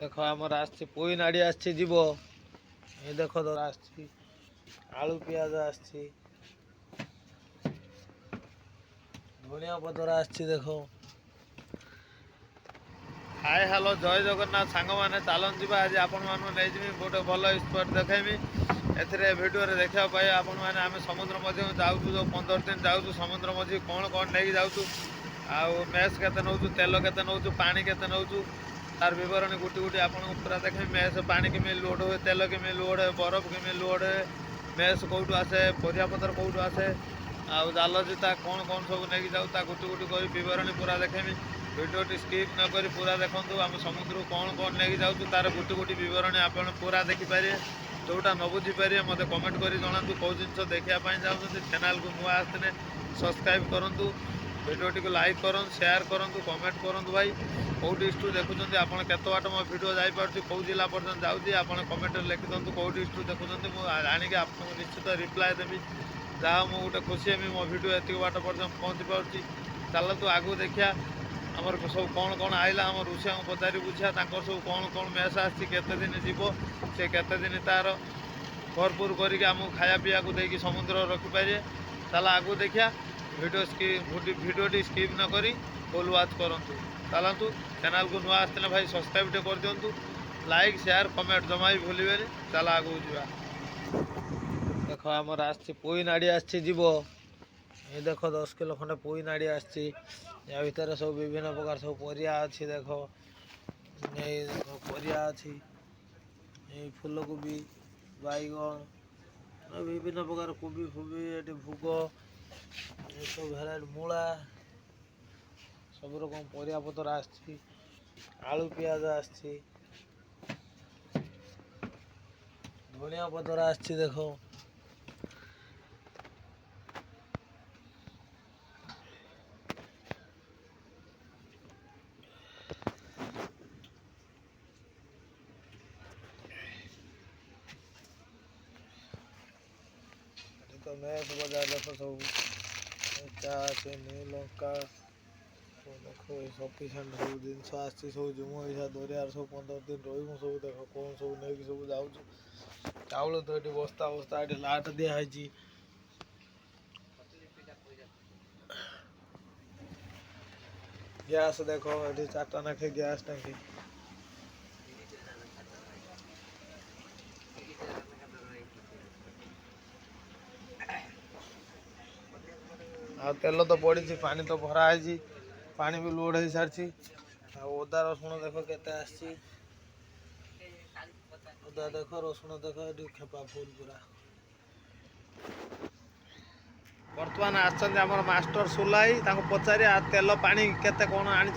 देख आमर पोई नाड़ी आसब ये देख आलू पियाज धनिया पतर देख हाय हेलो जय जगन्नाथ सांग मैंने चलन जी आज आपण मानी गोटे भल स्पट देखेमी भिडियो देखा आपण मैंने आम समुद्र मझी जाऊँ जो 15 दिन जाऊँ समुद्र मझी कौन कौन नहीं जाऊँ आउ मेस के नौ तेल के नौ पानी के नौ तार बरणी गुटी गुटी आपको पूरा देखे मेस पानी केमी लोड हुए तेल केमी लोड हुए बरफ केमी लोड हुए मेस कौटू आसे परियापतर कौटू आसे आउ जाल जीता कौन कौन सब नहीं जाऊँ गुटी गुटी कर बरणी पूरा देखेमी भिडियोटी स्किप न करी पूरा देखूँ आम समुद्र कौन कौन नहीं जाऊँ तार गुटी गुटी बरणी आप पूरा देखिपारे जोटा न बुझीपारे मत कमेंट कर जनातु कौ जिन देखापी चाहते चैनल को नुआ आसने सब्सक्राइब करूँ भिडियोटी को लाइक करूँ शेयर करूँ कमेंट करूँ भाई कौ डिस्ट्रु देखुं आप केत मो भिडियो जापार कौ जिला पर्यटन जाऊँगी आप कमेंट लिखि दिखाँ कौ डिस्ट्रु देखुं मुझे जाणी आपको निश्चित रिप्लाय देवी जहाँ मुझे गोटे खुशी हेमी मो भिडियो एत बाट पर्यटन पहुँची पार्टी चलतु आगू देखिया आमर सब कौन कौन आइला आम रुषिया पचारि बुझा सब कौन कौन मेस आते दिन जीव से केते दिन तार भरपूर करके आमको खाया पीया को देकी समुद्र रखिपारे चल आगू देखिया भिडियोटी स्किप न करी फुल वाच करूँ चलतु चैनल को नुआ आसते भाई सब्सक्राइब कर दिंतु लाइक शेयर कमेंट जमा भी भूलिए चल आगू जा देख आमर पोई नाड़ी आसब ये देख 10 किलो खंडे पोई नाड़ी या भितर सब विभिन्न प्रकार सब परिया अच्छी देख ये परिया अच्छी फूलकोबी बैगन विभिन्न प्रकार कोबी फुबी ये भोग ये सब भेराइट मूला सब रकम परिया पतर आलू पियाज धनिया पतर देख तो मेस बजार देख सब चा चीनी लंका देख सफिसीयंट सब जिन सब जुम हिसाब दरिया सब 15 दिन रही सब देख कौन सब नहीं सब जाऊँ चाउल तो ये बस्ता बस्ता ये लाट दिखाई गैस देख ये 4टा नाखे गैस टांकी आ तेल तो पड़ी पानी तो भरा है पानी भी लोड हो सारी अदा रसुण देख के अदा देख रसुण देख ये खेपा फुल पूरा बर्तमान आम मास्टर सुलाई पचारि तेल पानी केते कौन आनी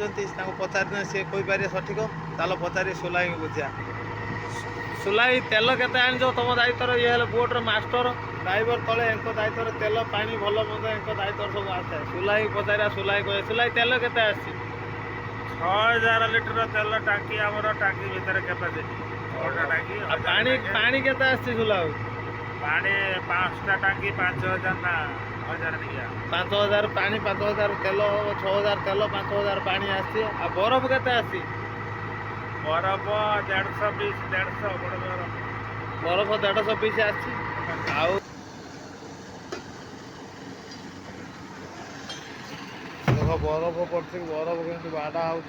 पचारि सी कहीपर सठिक चल पचारि सुलाई बुझा सुलाई तेल केते आनी तुम दायित्व ये बोट्र मास्टर ड्राइवर तले दायित्व तेल पानी भल मत दायित्व सब आसे सुलाई पचारा सुलाई कहे सुलाई तेल केते आसी 6000 लिटर तेल टांकी आमर टांकी भितर कैपेसिटी 6टा टांकी पानी पानी केते आसी सुलाई पानी 5टा टांकी 5000 ना 1000 दिया 5000 पानी 5000 तेल 6000 तेल 5000 पानी आसी आ बरफ केते आसी बरफ 150 150 बड़ बरफ 150 पीस आसी आउ देख बरफ पड़ती बरफ के बाड़ा हो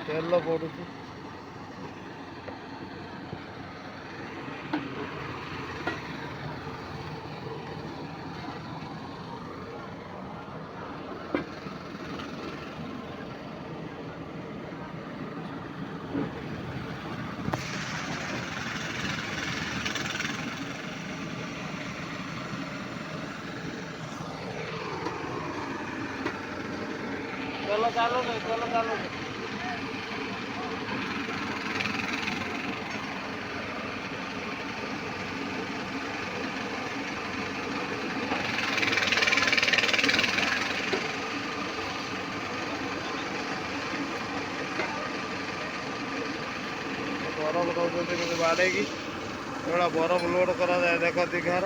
तेल पड़ू तेल चालू नहीं तेल चालू नहीं बरफ दौरान बाड़े बरफ लोड करा देख दीघार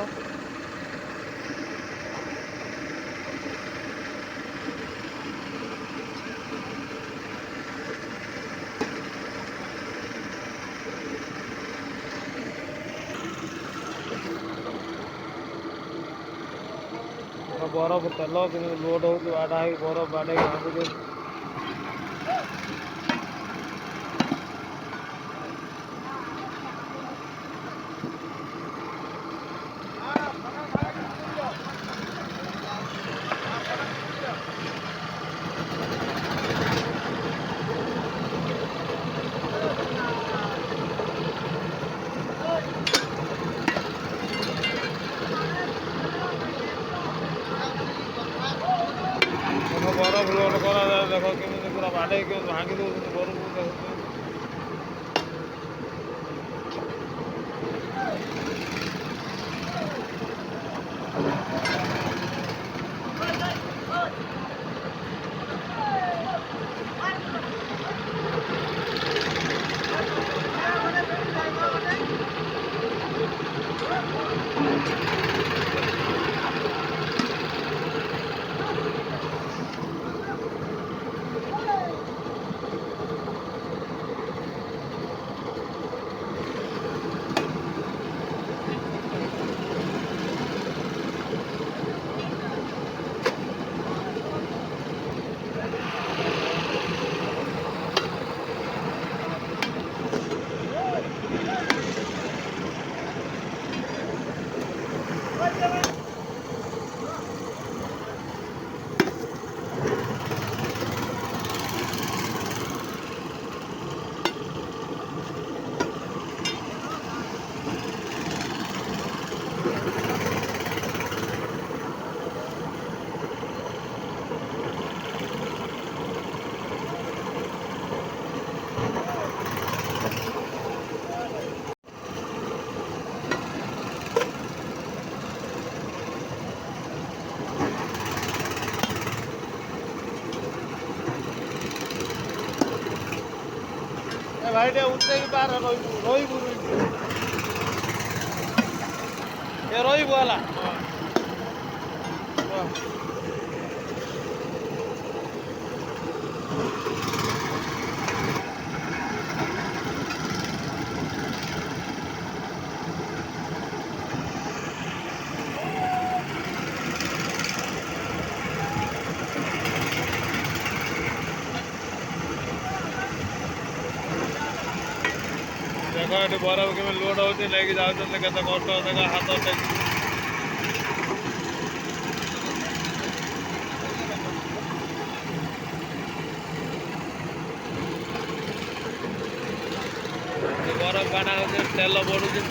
ବରଫ ତେଲ କେମିତି ଲୋଡ୍ ହେଉଛି ବାଡ଼ା ହେଇକି ବରଫ ବାଡ଼େଇକି ଭାଙ୍ଗୁଛନ୍ତି। ଦେଖ ବରଫ ଲୋଡ୍ କରାଯାଏ ଦେଖ କେମିତି ପୁରା ବାଡ଼େଇ କେମିତି ଭାଙ୍ଗି ଦେଉଛନ୍ତି ବରଫକୁ ଦେଖୁଛନ୍ତି। ଭାଇ ଟିକେ ଉଠେଇକି ପାର ରହିବୁ ଏ ରହିବୁ ହେଲା। ଦେଖ ଏଠି ବରଫ କେମିତି ଲୋଡ୍ ହେଉଛି ନେଇକି ଯାଉଛନ୍ତି କେତେ କଷ୍ଟ ଦେଖ ହାତ ଟେକି। ବରଫ ବାଡ଼ା ହେଉଛି ତେଲ ବଢୁଛି।